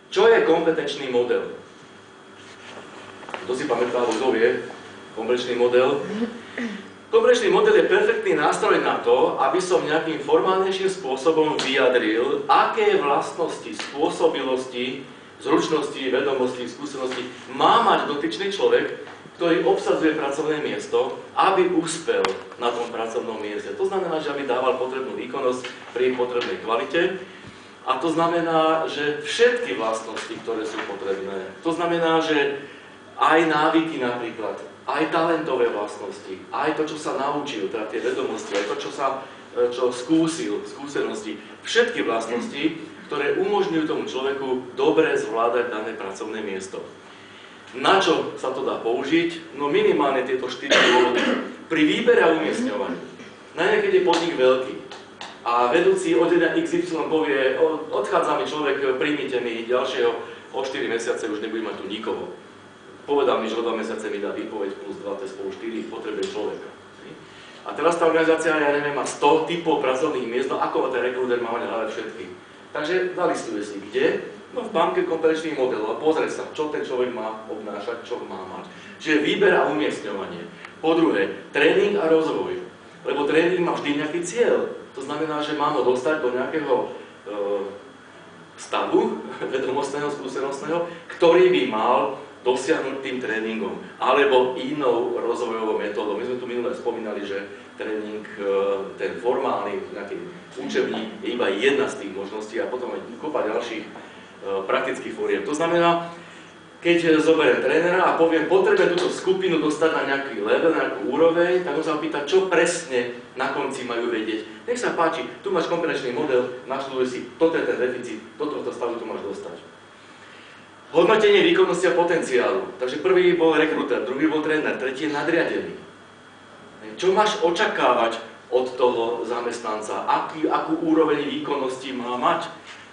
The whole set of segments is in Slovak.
Čo je kompetenčný model? Kto si pamätá, alebo kto vie? Kompetenčný model? Kompetenčný model je perfektný nástroj na to, aby som nejakým formálnejším spôsobom vyjadril, aké vlastnosti, spôsobilosti, zručnosti, vedomosti, skúsenosti má mať dotyčný človek, ktorý obsadzuje pracovné miesto, aby úspel na tom pracovnom mieste. To znamená, že aby dával potrebnú výkonnosť pri potrebnej kvalite. A to znamená, že všetky vlastnosti, ktoré sú potrebné, to znamená, že aj návyky napríklad, aj talentové vlastnosti, aj to, čo sa naučil, teda tie vedomosti, aj to, čo skúsil, skúsenosti, všetky vlastnosti, ktoré umožňujú tomu človeku dobre zvládať dané pracovné miesto. Na čo sa to dá použiť? No minimálne tieto 4 dôvody. Pri výbere a umiestňovaní. Najmä keď je podnik veľký a vedúci od 1 XY povie, odchádza mi človek, príjmite mi ďalšieho, o 4 mesiace už nebudem mať tu nikoho. Povedal mi, že o 2 mesiace mi dá výpoveď plus 2, to je spolu 4, potrebujem človeka. A teraz tá organizácia, ja neviem, má 100 typov pracovných miest, no ako ten rekrúter má hľadať všetky. Takže zalistuje si, kde? No v banke kompetenčných modelov a pozrie sa, čo ten človek má obnášať, čo má mať. Čiže výber a umiestňovanie. Po druhé, tréning a rozvoj. Lebo tréning má vždy nejaký cieľ. To znamená, že mám ho dostať do nejakého stavu vedomostného, skúsenostného, ktorý by mal dosiahnuť tým tréningom. Alebo inou rozvojovou metódou. My sme tu minule spomínali, že tréning, ten formálny, nejaký učebník je iba jedna z tých možností a potom aj kopa ďalších praktických fóriem. To znamená, keď zoberiem trénera a poviem, potrebujem túto skupinu dostať na nejaký level, na nejakú úroveň, tak on sa pýta, čo presne na konci majú vedieť. Nech sa páči, tu máš kompetenčný model, naštuduj si, toto je ten deficit, do tohto stavu tu máš dostať. Hodnotenie výkonnosti a potenciálu. Takže prvý bol rekrúter, druhý bol tréner, tretí je nadriadený. Čo máš očakávať od toho zamestnanca? Akú úroveň výkonnosti má mať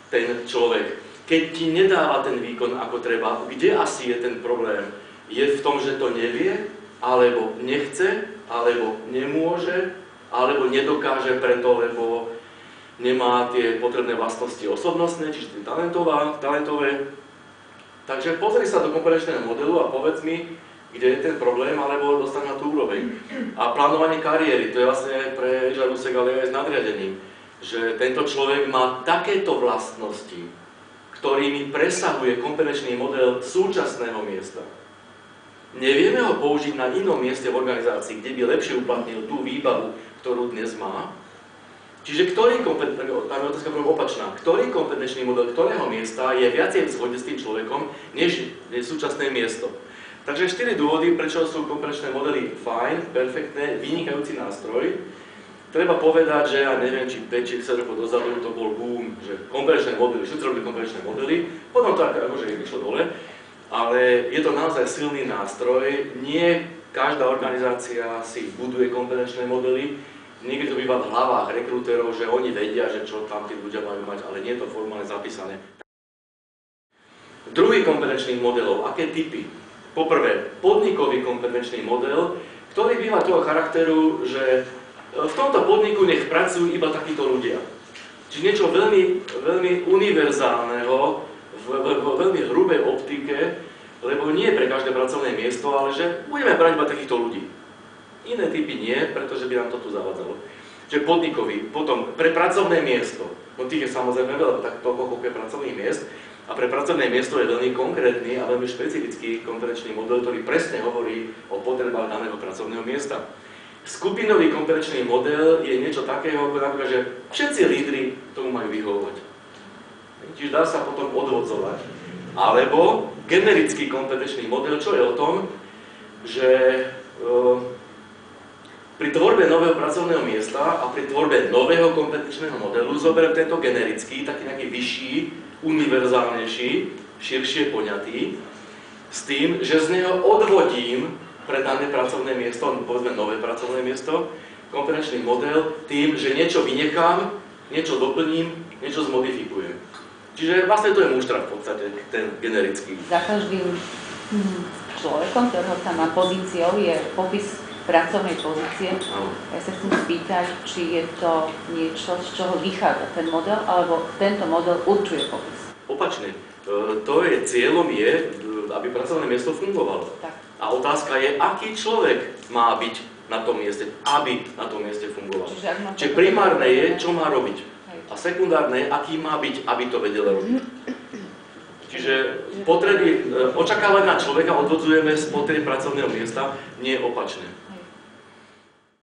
ten človek? Keď ti nedáva ten výkon ako treba, kde asi je ten problém? Je v tom, že to nevie, alebo nechce, alebo nemôže, alebo nedokáže preto, lebo nemá tie potrebné vlastnosti osobnostné, čiže talentové. Takže pozri sa do kompetenčného modelu a povedz mi, kde je ten problém, alebo dostať na tú úroveň. A plánovanie kariéry, to je vlastne pre žiadusek, ale aj s nadriadením, že tento človek má takéto vlastnosti, ktorými presahuje kompetenčný model súčasného miesta. Nevieme ho použiť na inom mieste v organizácii, kde by lepšie uplatnil tú výbavu, ktorú dnes má. Čiže tam je otázka opačná. Ktorý kompetenčný model ktorého miesta je viacej v zhode s tým človekom, než je súčasné miesto. Takže 4 dôvody, prečo sú kompetenčné modely fajn, perfektné, vynikajúci nástroj. Treba povedať, že ja neviem, či 5 či 10 rokov dozadu to bol boom, že kompetenčné modely, všetci robili kompetenčné modely, potom to akože išlo dole, ale je to naozaj silný nástroj. Nie každá organizácia si buduje kompetenčné modely, niekedy to býva v hlavách rekrúterov, že oni vedia, že čo tam tí ľudia majú mať, ale nie je to formálne zapísané. Druhý kompetenčných modelov, aké typy? Poprvé, podnikový kompetenčný model, ktorý býva toho charakteru, že v tomto podniku nech pracujú iba takíto ľudia. Čiže niečo veľmi univerzálneho, v veľmi hrubej optike, lebo nie pre každé pracovné miesto, ale že budeme brať iba takýchto ľudí. Iné typy nie, pretože by nám to tu zavádzalo. Čiže podnikový, potom pre pracovné miesto, no tých je samozrejme veľa, tak toľko je pracovných miest, a pre pracovné miesto je veľmi konkrétny a veľmi špecifický kompetenčný model, ktorý presne hovorí o potrebách daného pracovného miesta. Skupinový kompetenčný model je niečo takého, ako napríklad, že všetci lídri tomu majú vyhovovať. Čiže dá sa potom odvodzovať. Alebo generický kompetenčný model, čo je o tom, že pri tvorbe nového pracovného miesta a pri tvorbe nového kompetenčného modelu zoberiem tento generický, taký nejaký vyšší, univerzálnejší, širšie poňatý, s tým, že z neho odvodím pre dané pracovné miesto, povedzme nové pracovné miesto, kompetenčný model tým, že niečo vynechám, niečo doplním, niečo zmodifikujem. Čiže vlastne to je muštra v podstate, ten generický. Za každým človekom, ktorého tam má pozíciou, je popis pracovnej pozície. Ja sa chcem spýtať, či je to niečo, z čoho vychádza ten model, alebo tento model určuje popis. Opačne. Cieľom je, aby pracovné miesto fungovalo. Tak. A otázka je, aký človek má byť na tom mieste, aby na tom mieste fungovalo. Čiže primárne je, čo má robiť. A sekundárne je, aký má byť, aby to vedel robiť. Čiže očakávania človeka odvodzujeme z potrieb pracovného miesta, nie opačne.